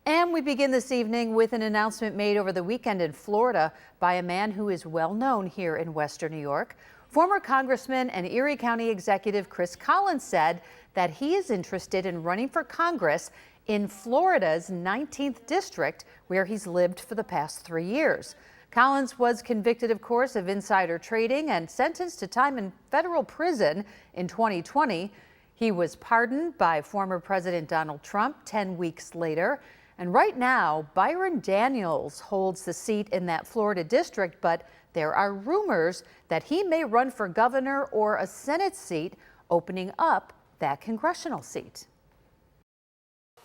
And we begin this evening with an announcement made over the weekend in Florida by a man who is well known here in Western New York. Former Congressman and Erie County Executive Chris Collins said that he is interested in running for Congress in Florida's 19th district, where he's lived for the past 3 years. Collins was convicted, of course, of insider trading and sentenced to time in federal prison in 2020. He was pardoned by former President Donald Trump 10 weeks later. And right now, Byron Daniels holds the seat in that Florida district, but there are rumors that he may run for governor or a Senate seat, opening up that congressional seat.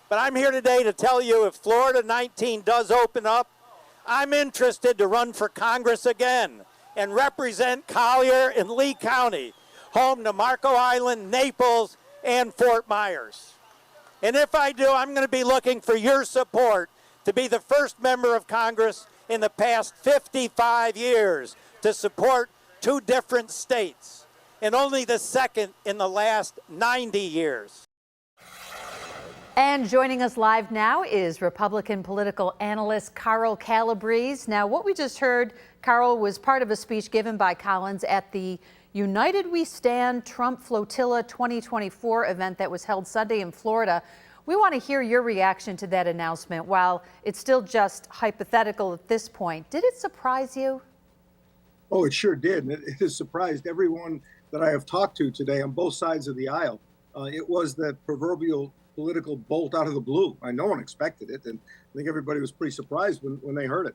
But I'm here today to tell you, if Florida 19 does open up, I'm interested to run for Congress again and represent Collier and Lee County, home to Marco Island, Naples, and Fort Myers. And if I do, I'm going to be looking for your support to be the first member of Congress in the past 55 years to support 2 different states, and only the second in the last 90 years. And joining us live now is Republican political analyst Carl Calabrese. Now, what we just heard, Carl, was part of a speech given by Collins at the United We Stand Trump Flotilla 2024 event that was held Sunday in Florida. We want to hear your reaction to that announcement. While it's still just hypothetical at this point, did it surprise you? Oh, it sure did. And it has surprised everyone that I have talked to today on both sides of the aisle. It was that proverbial political bolt out of the blue. No one expected it, and I think everybody was pretty surprised when they heard it.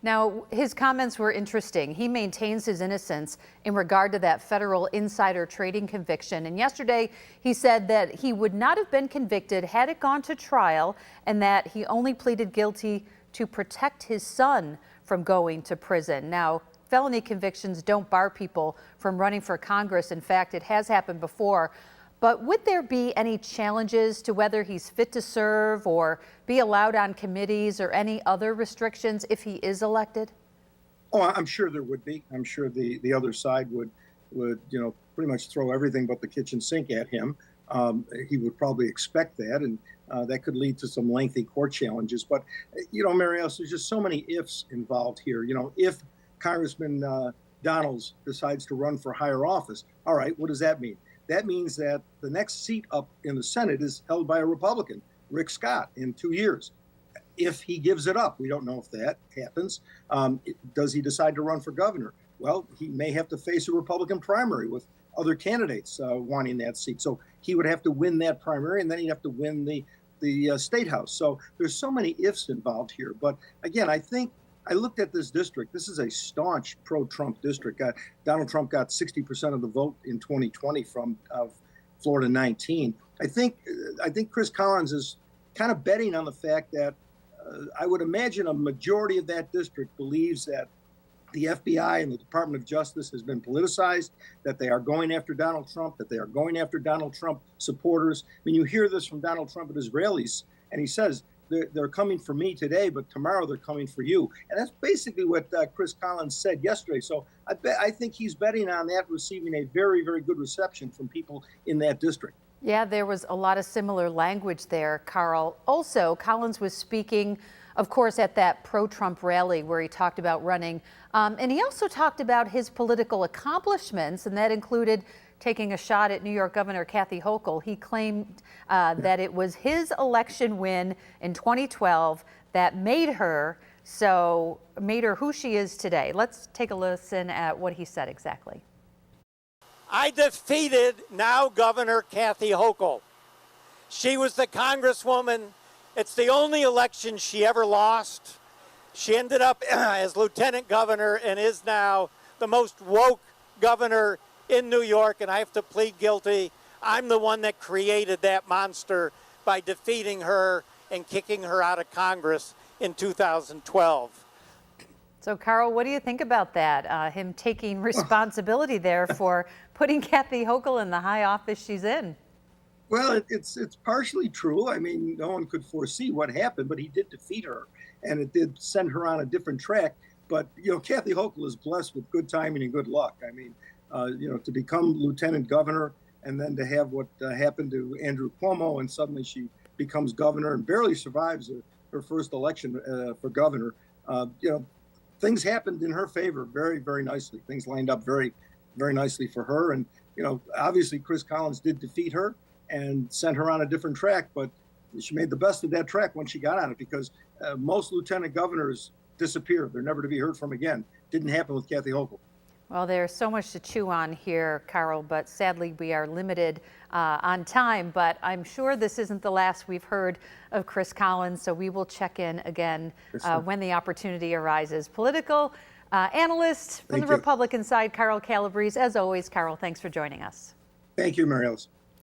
Now, his comments were interesting. He maintains his innocence in regard to that federal insider trading conviction. And yesterday, he said that he would not have been convicted had it gone to trial, and that he only pleaded guilty to protect his son from going to prison. Now, felony convictions don't bar people from running for Congress. In fact, it has happened before. But would there be any challenges to whether he's fit to serve or be allowed on committees or any other restrictions if he is elected? Oh, I'm sure there would be. I'm sure the other side would pretty much throw everything but the kitchen sink at him. He would probably expect that, and that could lead to some lengthy court challenges. But, Mary Alice, there's just so many ifs involved here. If Congressman Donalds decides to run for higher office, all right, what does that mean? That means that the next seat up in the Senate is held by a Republican, Rick Scott, in 2 years. If he gives it up, we don't know if that happens. Does he decide to run for governor? Well, he may have to face a Republican primary with other candidates wanting that seat. So he would have to win that primary, and then he'd have to win the state house. So there's so many ifs involved here. But again, I think I looked at this district. This is a staunch pro-Trump district. Donald Trump got 60% of the vote in 2020 from Florida 19. I think Chris Collins is kind of betting on the fact that I would imagine a majority of that district believes that the FBI and the Department of Justice has been politicized, that they are going after Donald Trump, that they are going after Donald Trump supporters. I mean, you hear this from Donald Trump at his rallies, and he says, they're coming for me today, but tomorrow they're coming for you. And that's basically what Chris Collins said yesterday. So I think he's betting on that receiving a very, very good reception from people in that district. Yeah, there was a lot of similar language there, Carl. Also, Collins was speaking, of course, at that pro-Trump rally where he talked about running. And he also talked about his political accomplishments, and that included taking a shot at New York Governor Kathy Hochul. He claimed that it was his election win in 2012 that made her who she is today. Let's take a listen at what he said exactly. I defeated now Governor Kathy Hochul. She was the congresswoman. It's the only election she ever lost. She ended up as lieutenant governor and is now the most woke governor in New York, and I have to plead guilty. I'm the one that created that monster by defeating her and kicking her out of Congress in 2012. So, Carl, what do you think about that? Him taking responsibility there for putting Kathy Hochul in the high office she's in? Well, it's partially true. I mean, no one could foresee what happened, but he did defeat her, and it did send her on a different track. But, Kathy Hochul is blessed with good timing and good luck. I mean, to become lieutenant governor and then to have what happened to Andrew Cuomo, and suddenly she becomes governor and barely survives her first election for governor. You know, things happened in her favor very, very nicely. Things lined up very, very nicely for her. And, you know, obviously Chris Collins did defeat her and sent her on a different track, but she made the best of that track when she got on it, because most lieutenant governors disappear. They're never to be heard from again. Didn't happen with Kathy Hochul. Well, there's so much to chew on here, Carl, but sadly we are limited on time. But I'm sure this isn't the last we've heard of Chris Collins, so we will check in again when the opportunity arises. Political analyst from the Republican side, Carl Calabrese. As always, Carl, thanks for joining us. Thank you, Mary Alice.